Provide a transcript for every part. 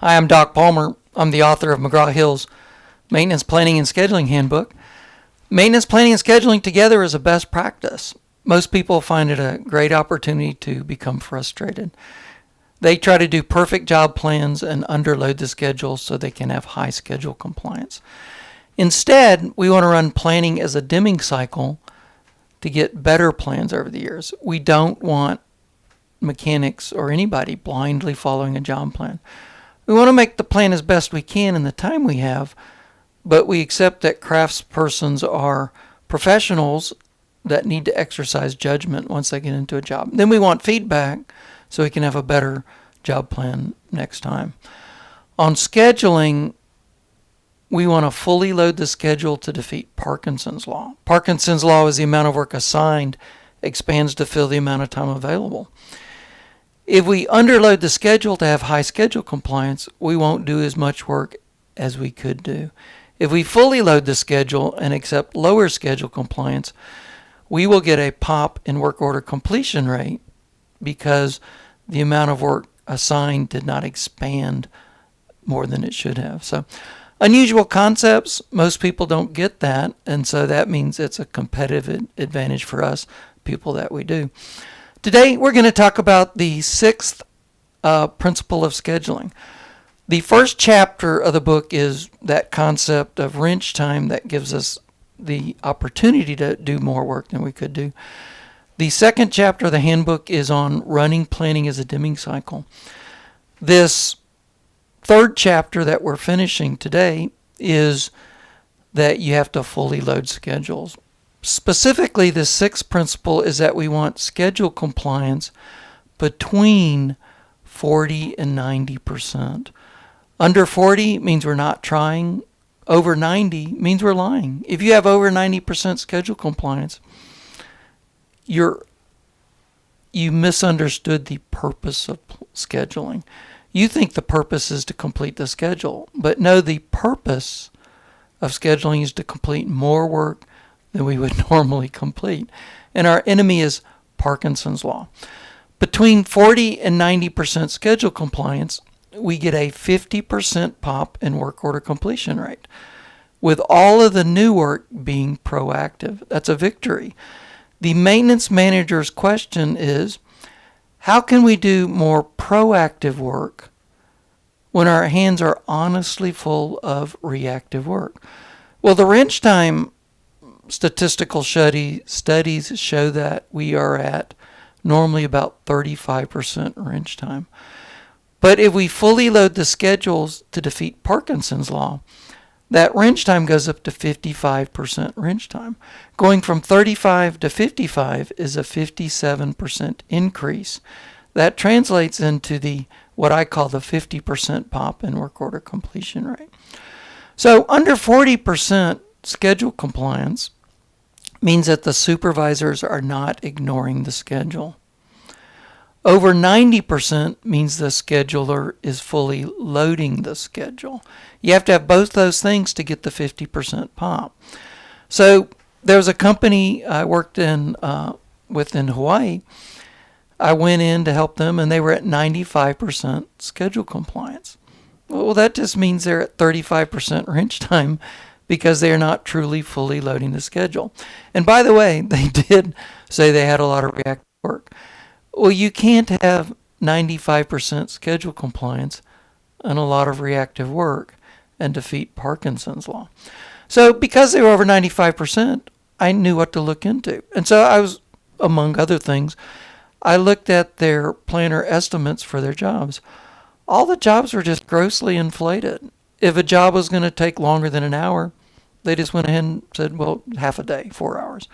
Hi, I'm Doc Palmer. I'm the author of McGraw-Hill's Maintenance Planning and Scheduling Handbook. Maintenance planning and scheduling together is a best practice. Most people find it a great opportunity to become frustrated. They try to do perfect job plans and underload the schedule so they can have high schedule compliance. Instead, we want to run planning as a Deming cycle to get better plans over the years. We don't want mechanics or anybody blindly following a job plan. We want to make the plan as best we can in the time we have, but we accept that craftspersons are professionals that need to exercise judgment once they get into a job. Then we want feedback so we can have a better job plan next time. On scheduling, we want to fully load the schedule to defeat Parkinson's law. Parkinson's law is the amount of work assigned expands to fill the amount of time available. If we underload the schedule to have high schedule compliance, we won't do as much work as we could do. If we fully load the schedule and accept lower schedule compliance, we will get a pop in work order completion rate because the amount of work assigned did not expand more than it should have. So, unusual concepts, most people don't get that, and so that means it's a competitive advantage for us, people that we do. Today, we're going to talk about the sixth principle of scheduling. The first chapter of the book is that concept of wrench time that gives us the opportunity to do more work than we could do. The second chapter of the handbook is on running planning as a Deming cycle. This third chapter that we're finishing today is that you have to fully load schedules. Specifically, the sixth principle is that we want schedule compliance between 40 and 90%. Under 40 means we're not trying. Over 90 means we're lying. If you have over 90% schedule compliance, you misunderstood the purpose of scheduling. You think the purpose is to complete the schedule, but no, the purpose of scheduling is to complete more work than we would normally complete. And our enemy is Parkinson's law. Between 40 and 90% schedule compliance, we get a 50% pop in work order completion rate, with all of the new work being proactive. That's a victory. The maintenance manager's question is, how can we do more proactive work when our hands are honestly full of reactive work? Well, the wrench time statistical studies show that we are at normally about 35% wrench time. But if we fully load the schedules to defeat Parkinson's law, that wrench time goes up to 55% wrench time. Going from 35 to 55 is a 57% increase. That translates into what I call the 50% pop in work order completion rate. So under 40% schedule compliance means that the supervisors are not ignoring the schedule. Over 90% means the scheduler is fully loading the schedule. You have to have both those things to get the 50% pop. So there was a company I worked with in Hawaii. I went in to help them, and they were at 95% schedule compliance. Well, that just means they're at 35% wrench time because they are not truly fully loading the schedule. And by the way, they did say they had a lot of reactive work. Well, you can't have 95% schedule compliance and a lot of reactive work and defeat Parkinson's law. So because they were over 95%, I knew what to look into. And so I was, among other things, I looked at their planner estimates for their jobs. All the jobs were just grossly inflated. If a job was going to take longer than an hour, they just went ahead and said, well, half a day, 4 hours.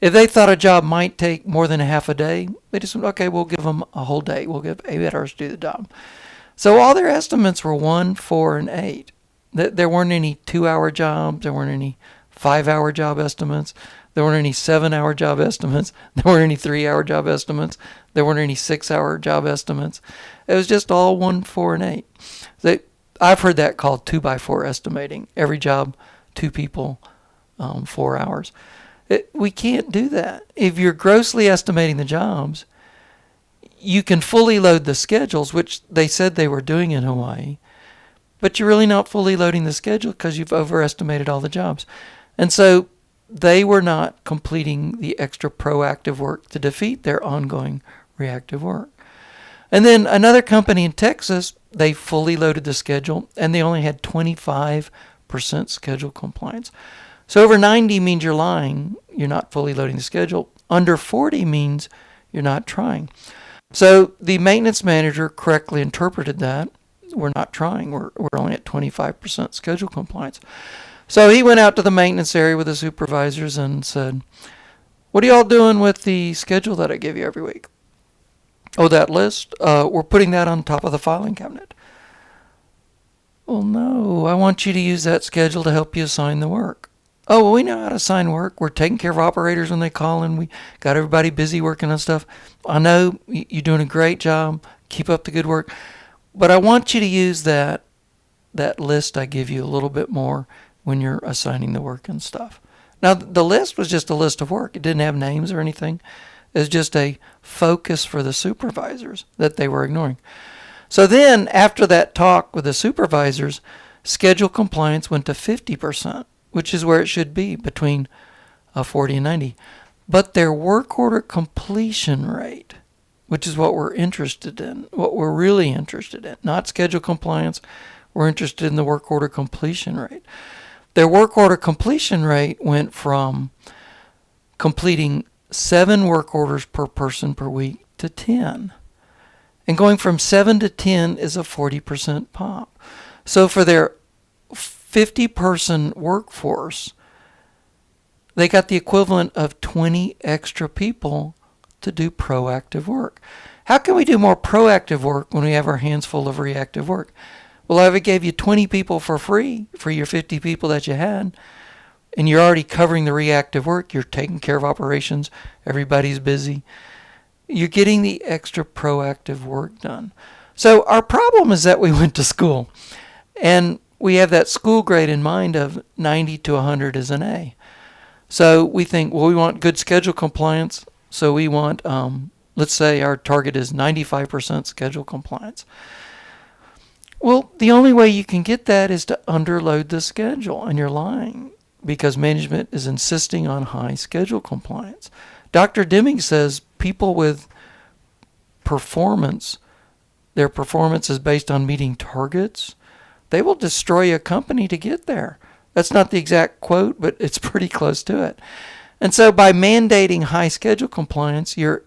If they thought a job might take more than a half a day, they just went, okay, we'll give them a whole day. We'll give 8 hours to do the job. So all their estimates were 1, 4, and 8. There weren't any 2-hour jobs. There weren't any 5-hour job estimates. There weren't any 7-hour job estimates. There weren't any 3-hour job estimates. There weren't any 6-hour job estimates. It was just all 1, 4, and 8. I've heard that called 2x4 estimating. Every job, 2 people, 4 hours. We can't do that. If you're grossly estimating the jobs, you can fully load the schedules, which they said they were doing in Hawaii, but you're really not fully loading the schedule because you've overestimated all the jobs. And so they were not completing the extra proactive work to defeat their ongoing reactive work. And then another company in Texas, they fully loaded the schedule and they only had 25% schedule compliance. So over 90 means you're lying, you're not fully loading the schedule. Under 40 means you're not trying. So the maintenance manager correctly interpreted that. We're not trying, we're only at 25% schedule compliance. So he went out to the maintenance area with the supervisors and said, what are y'all doing with the schedule that I give you every week? Oh, that list? We're putting that on top of the filing cabinet. Well, no, I want you to use that schedule to help you assign the work. Oh, well, we know how to assign work. We're taking care of operators when they call and we got everybody busy working on stuff. I know you're doing a great job. Keep up the good work. But I want you to use that list I give you a little bit more when you're assigning the work and stuff. Now, the list was just a list of work. It didn't have names or anything. It was just a focus for the supervisors that they were ignoring. So then, after that talk with the supervisors, schedule compliance went to 50%, which is where it should be, between 40 and 90. But their work order completion rate, which is what we're interested in, what we're really interested in, not schedule compliance, we're interested in the work order completion rate. Their work order completion rate went from completing 7 work orders per person per week to 10. And going from 7 to 10 is a 40% pop. So for their 50-person workforce, they got the equivalent of 20 extra people to do proactive work. How can we do more proactive work when we have our hands full of reactive work? Well, if I gave you 20 people for free for your 50 people that you had, and you're already covering the reactive work, you're taking care of operations, everybody's busy, you're getting the extra proactive work done. So our problem is that we went to school, and we have that school grade in mind of 90 to 100 is an A. So we think, well, we want good schedule compliance, so we want, let's say our target is 95% schedule compliance. Well, the only way you can get that is to underload the schedule, and you're lying because management is insisting on high schedule compliance. Dr. Deming says people with performance, their performance is based on meeting targets. They will destroy a company to get there. That's not the exact quote, but it's pretty close to it. And so by mandating high schedule compliance, you're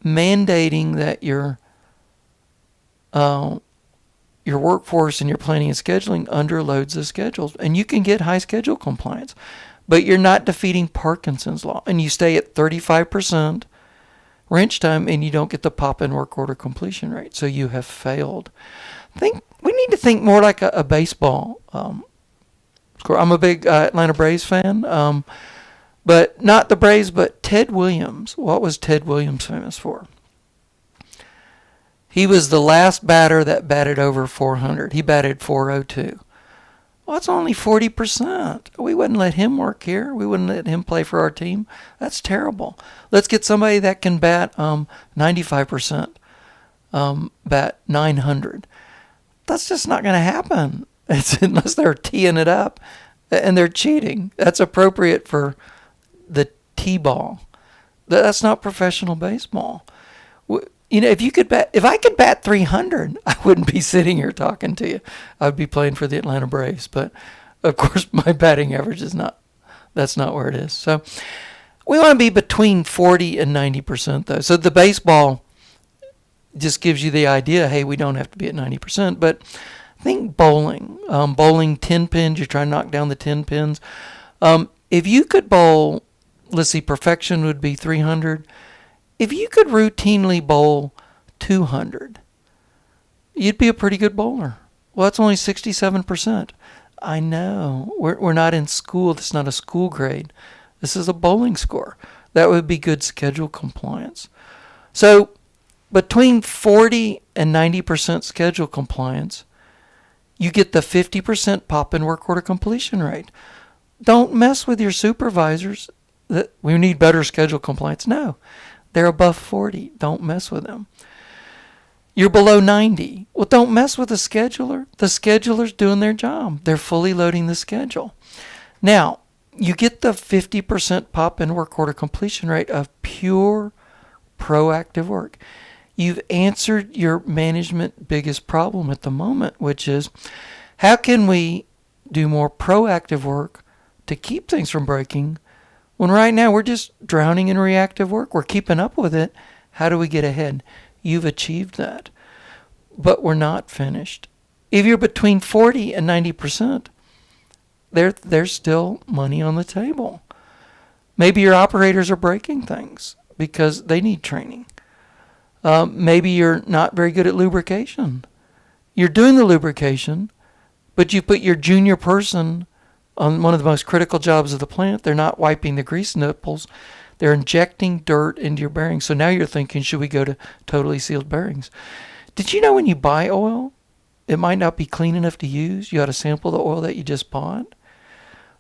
mandating that your workforce and your planning and scheduling underloads the schedules. And you can get high schedule compliance, but you're not defeating Parkinson's law. And you stay at 35% wrench time and you don't get the pop-in work order completion rate. So you have failed. We need to think more like a baseball score. I'm a big Atlanta Braves fan, but not the Braves, but Ted Williams. What was Ted Williams famous for? He was the last batter that batted over 400. He batted 402. Well, that's only 40%. We wouldn't let him work here. We wouldn't let him play for our team. That's terrible. Let's get somebody that can bat 95%, bat 900. That's just not going to happen. Unless they're teeing it up and they're cheating. That's appropriate for the T-ball. That's not professional baseball. You know, if I could bat 300, I wouldn't be sitting here talking to you. I'd be playing for the Atlanta Braves. But of course, my batting average that's not where it is. So we want to be between 40 and 90% though. So the baseball just gives you the idea, hey, we don't have to be at 90%. But think bowling. Bowling 10 pins, you're trying to knock down the 10 pins. If you could bowl, let's see, perfection would be 300. If you could routinely bowl 200, you'd be a pretty good bowler. Well, that's only 67%. I know. We're not in school. This is not a school grade. This is a bowling score. That would be good schedule compliance. So between 40 and 90% schedule compliance, you get the 50% pop-in work order completion rate. Don't mess with your supervisors that we need better schedule compliance. No. They're above 40. Don't mess with them. You're below 90. Well, don't mess with the scheduler. The scheduler's doing their job. They're fully loading the schedule. Now, you get the 50% pop in work order completion rate of pure proactive work. You've answered your management biggest problem at the moment, which is how can we do more proactive work to keep things from breaking when right now we're just drowning in reactive work? We're keeping up with it. How do we get ahead? You've achieved that. But we're not finished. If you're between 40 and 90%, there's still money on the table. Maybe your operators are breaking things because they need training. Maybe you're not very good at lubrication. You're doing the lubrication, but you put your junior person on one of the most critical jobs of the plant. They're not wiping the grease nipples. They're injecting dirt into your bearings. So now you're thinking, should we go to totally sealed bearings? Did you know when you buy oil, it might not be clean enough to use? You ought to sample the oil that you just bought.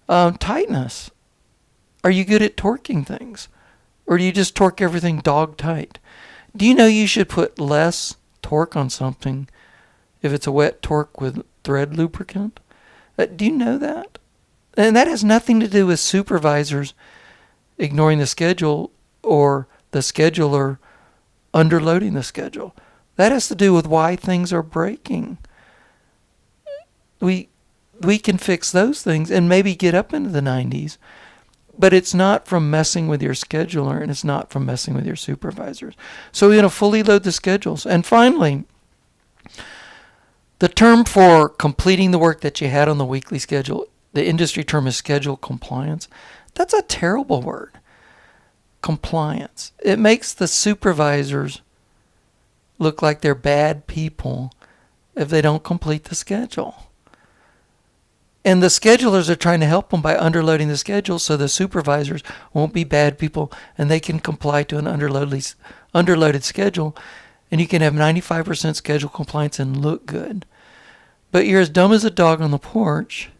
Tightness. Are you good at torquing things? Or do you just torque everything dog tight? Do you know you should put less torque on something if it's a wet torque with thread lubricant? Do you know that? And that has nothing to do with supervisors ignoring the schedule or the scheduler underloading the schedule. That has to do with why things are breaking. We can fix those things and maybe get up into the 90s, but it's not from messing with your scheduler and it's not from messing with your supervisors. So we're going to fully load the schedules. And finally, the term for completing the work that you had on the weekly schedule, the industry term is schedule compliance. That's a terrible word. Compliance. It makes the supervisors look like they're bad people if they don't complete the schedule. And the schedulers are trying to help them by underloading the schedule so the supervisors won't be bad people and they can comply to an underloaded schedule, and you can have 95% schedule compliance and look good. But you're as dumb as a dog on the porch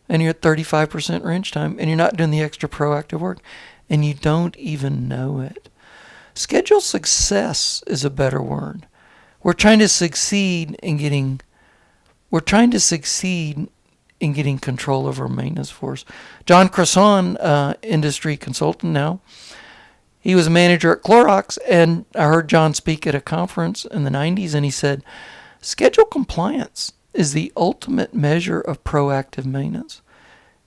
and you're at 35% range time and you're not doing the extra proactive work and you don't even know it. Schedule success is a better word. We're trying to succeed in getting control over our maintenance force. John Cresson, industry consultant now, he was a manager at Clorox, and I heard John speak at a conference in the 90s, and he said, schedule compliance is the ultimate measure of proactive maintenance.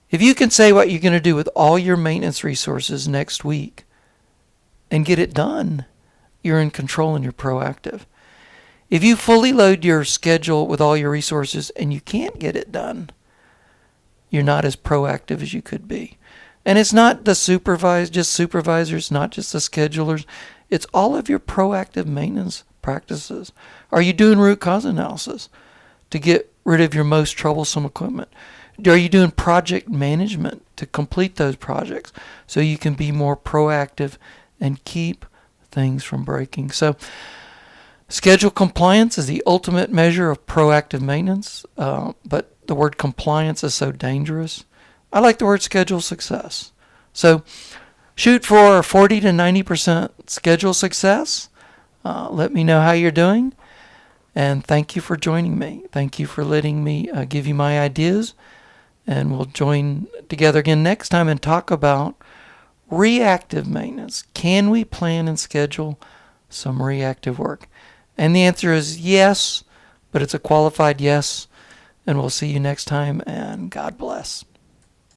If you can say what you're going to do with all your maintenance resources next week and get it done, you're in control and you're proactive. If you fully load your schedule with all your resources and you can't get it done, you're not as proactive as you could be. And it's not just supervisors, not just the schedulers. It's all of your proactive maintenance practices. Are you doing root cause analysis to get rid of your most troublesome equipment? Are you doing project management to complete those projects so you can be more proactive and keep things from breaking? So schedule compliance is the ultimate measure of proactive maintenance, but the word compliance is so dangerous. I like the word schedule success. So shoot for 40 to 90% schedule success. Let me know how you're doing. And thank you for joining me. Thank you for letting me give you my ideas. And we'll join together again next time and talk about reactive maintenance. Can we plan and schedule some reactive work? And the answer is yes, but it's a qualified yes. And we'll see you next time, and God bless.